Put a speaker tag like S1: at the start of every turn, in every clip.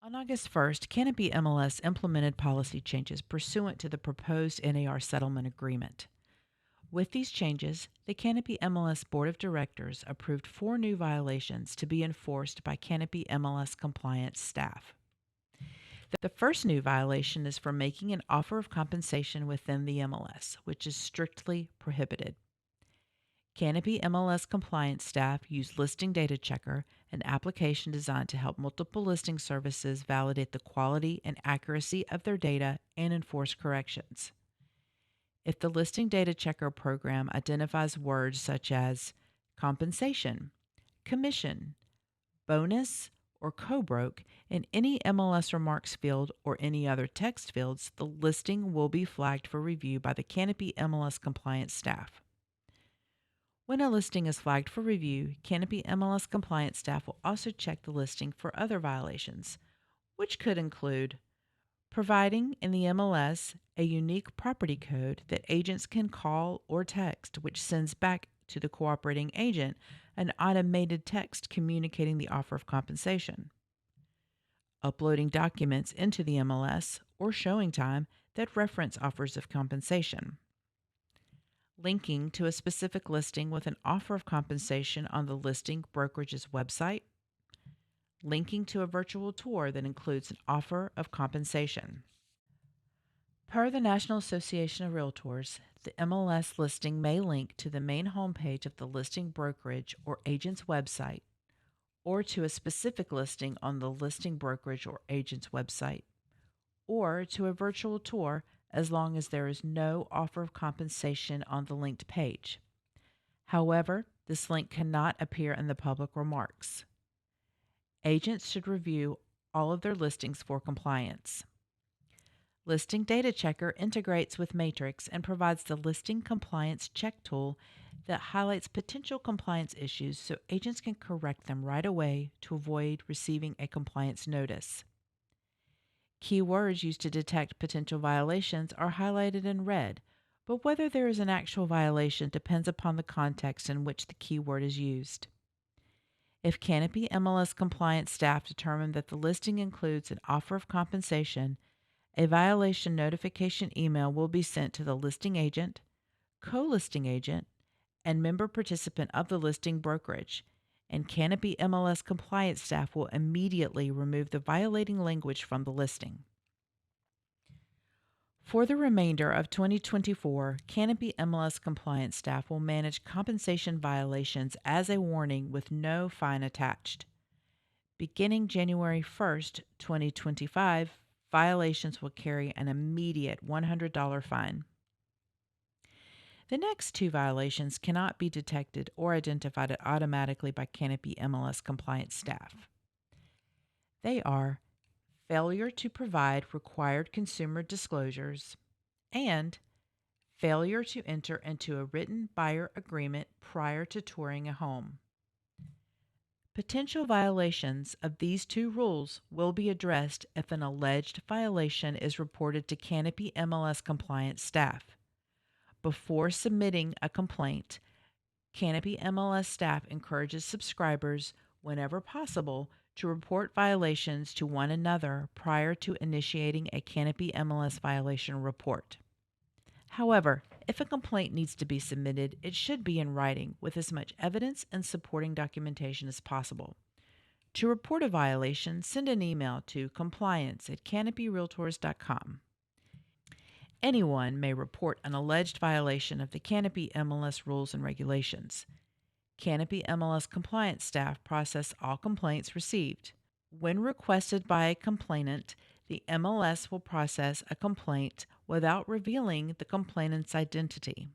S1: On August 1st, Canopy MLS implemented policy changes pursuant to the proposed NAR settlement agreement. With these changes, the Canopy MLS Board of Directors approved four new violations to be enforced by Canopy MLS compliance staff. The first new violation is for making an offer of compensation within the MLS, which is strictly prohibited. Canopy MLS compliance staff use Listing Data Checker, an application designed to help multiple listing services validate the quality and accuracy of their data and enforce corrections. If the Listing Data Checker program identifies words such as compensation, commission, bonus, or co-broke in any MLS remarks field or any other text fields, the listing will be flagged for review by the Canopy MLS compliance staff. When a listing is flagged for review, Canopy MLS compliance staff will also check the listing for other violations, which could include providing in the MLS a unique property code that agents can call or text, which sends back to the cooperating agent an automated text communicating the offer of compensation, uploading documents into the MLS or showing time that reference offers of compensation, linking to a specific listing with an offer of compensation on the listing brokerage's website, linking to a virtual tour that includes an offer of compensation. Per the National Association of Realtors, the MLS listing may link to the main homepage of the listing brokerage or agent's website, or to a specific listing on the listing brokerage or agent's website, or to a virtual tour as long as there is no offer of compensation on the linked page. However, this link cannot appear in the public remarks. Agents should review all of their listings for compliance. Listing Data Checker integrates with Matrix and provides the listing compliance check tool that highlights potential compliance issues so agents can correct them right away to avoid receiving a compliance notice. Keywords used to detect potential violations are highlighted in red, but whether there is an actual violation depends upon the context in which the keyword is used. If Canopy MLS compliance staff determine that the listing includes an offer of compensation, a violation notification email will be sent to the listing agent, co-listing agent, and member participant of the listing brokerage, and Canopy MLS compliance staff will immediately remove the violating language from the listing. For the remainder of 2024, Canopy MLS compliance staff will manage compensation violations as a warning with no fine attached. Beginning January 1st, 2025, violations will carry an immediate $100 fine. The next two violations cannot be detected or identified automatically by Canopy MLS compliance staff. They are failure to provide required consumer disclosures and failure to enter into a written buyer agreement prior to touring a home. Potential violations of these two rules will be addressed if an alleged violation is reported to Canopy MLS compliance staff. Before submitting a complaint, Canopy MLS staff encourages subscribers, whenever possible, to report violations to one another prior to initiating a Canopy MLS violation report. However, if a complaint needs to be submitted, it should be in writing with as much evidence and supporting documentation as possible. To report a violation, send an email to compliance@canopyrealtors.com. Anyone may report an alleged violation of the Canopy MLS rules and regulations. Canopy MLS compliance staff process all complaints received. When requested by a complainant, the MLS will process a complaint without revealing the complainant's identity.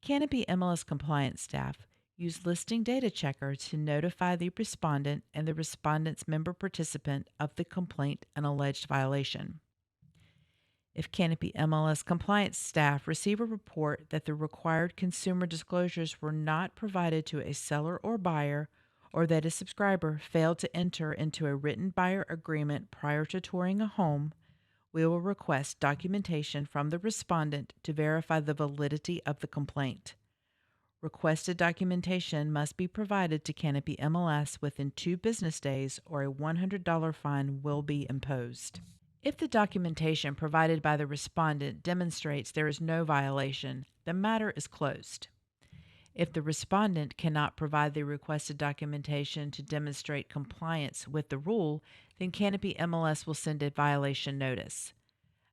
S1: Canopy MLS compliance staff use Listing Data Checker to notify the respondent and the respondent's member participant of the complaint and alleged violation. If Canopy MLS compliance staff receive a report that the required consumer disclosures were not provided to a seller or buyer, or that a subscriber failed to enter into a written buyer agreement prior to touring a home, we will request documentation from the respondent to verify the validity of the complaint. Requested documentation must be provided to Canopy MLS within 2 business days or a $100 fine will be imposed. If the documentation provided by the respondent demonstrates there is no violation, the matter is closed. If the respondent cannot provide the requested documentation to demonstrate compliance with the rule, then Canopy MLS will send a violation notice.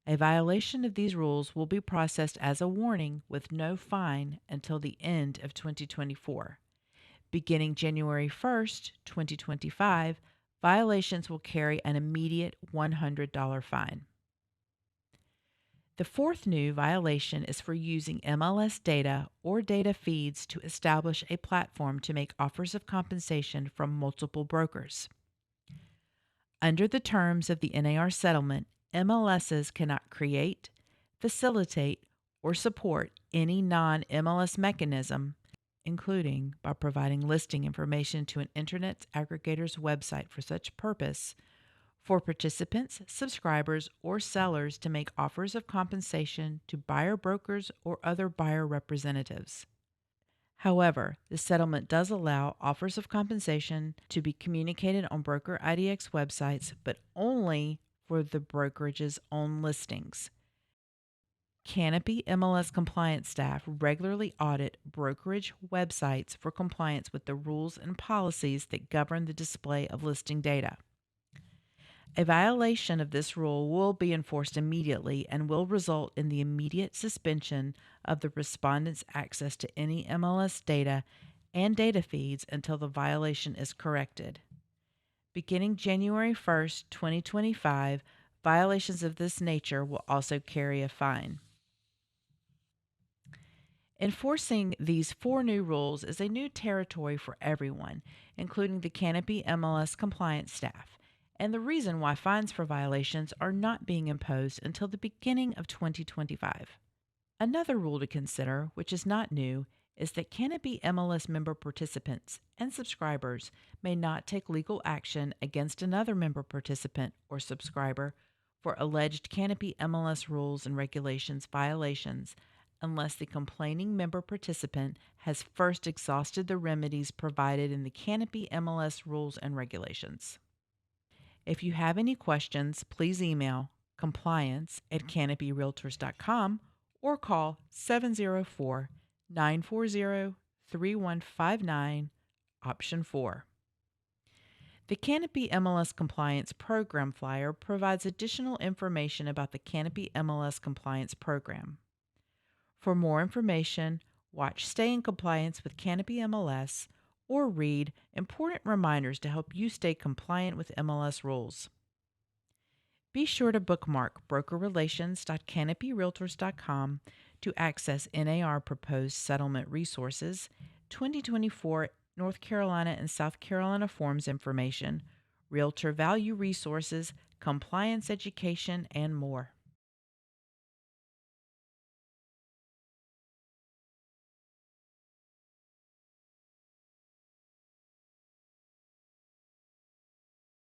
S1: A violation of these rules will be processed as a warning with no fine until the end of 2024. Beginning January 1st, 2025, violations will carry an immediate $100 fine. The fourth new violation is for using MLS data or data feeds to establish a platform to make offers of compensation from multiple brokers. Under the terms of the NAR settlement, MLSs cannot create, facilitate, or support any non-MLS mechanism, including by providing listing information to an internet aggregator's website for such purpose, for participants, subscribers, or sellers to make offers of compensation to buyer brokers or other buyer representatives. However, the settlement does allow offers of compensation to be communicated on broker IDX websites, but only for the brokerage's own listings. Canopy MLS compliance staff regularly audit brokerage websites for compliance with the rules and policies that govern the display of listing data. A violation of this rule will be enforced immediately and will result in the immediate suspension of the respondent's access to any MLS data and data feeds until the violation is corrected. Beginning January 1st, 2025, violations of this nature will also carry a fine. Enforcing these 4 new rules is a new territory for everyone, including the Canopy MLS compliance staff, and the reason why fines for violations are not being imposed until the beginning of 2025. Another rule to consider, which is not new, is that Canopy MLS member participants and subscribers may not take legal action against another member participant or subscriber for alleged Canopy MLS rules and regulations violations unless the complaining member participant has first exhausted the remedies provided in the Canopy MLS rules and regulations. If you have any questions, please email compliance@canopyrealtors.com or call 704-940-3159, option 4. The Canopy MLS Compliance Program Flyer provides additional information about the Canopy MLS Compliance Program. For more information, watch Stay in Compliance with Canopy MLS or read important reminders to help you stay compliant with MLS rules. Be sure to bookmark brokerrelations.canopyrealtors.com to access NAR proposed settlement resources, 2024 North Carolina and South Carolina forms information, realtor value resources, compliance education, and more.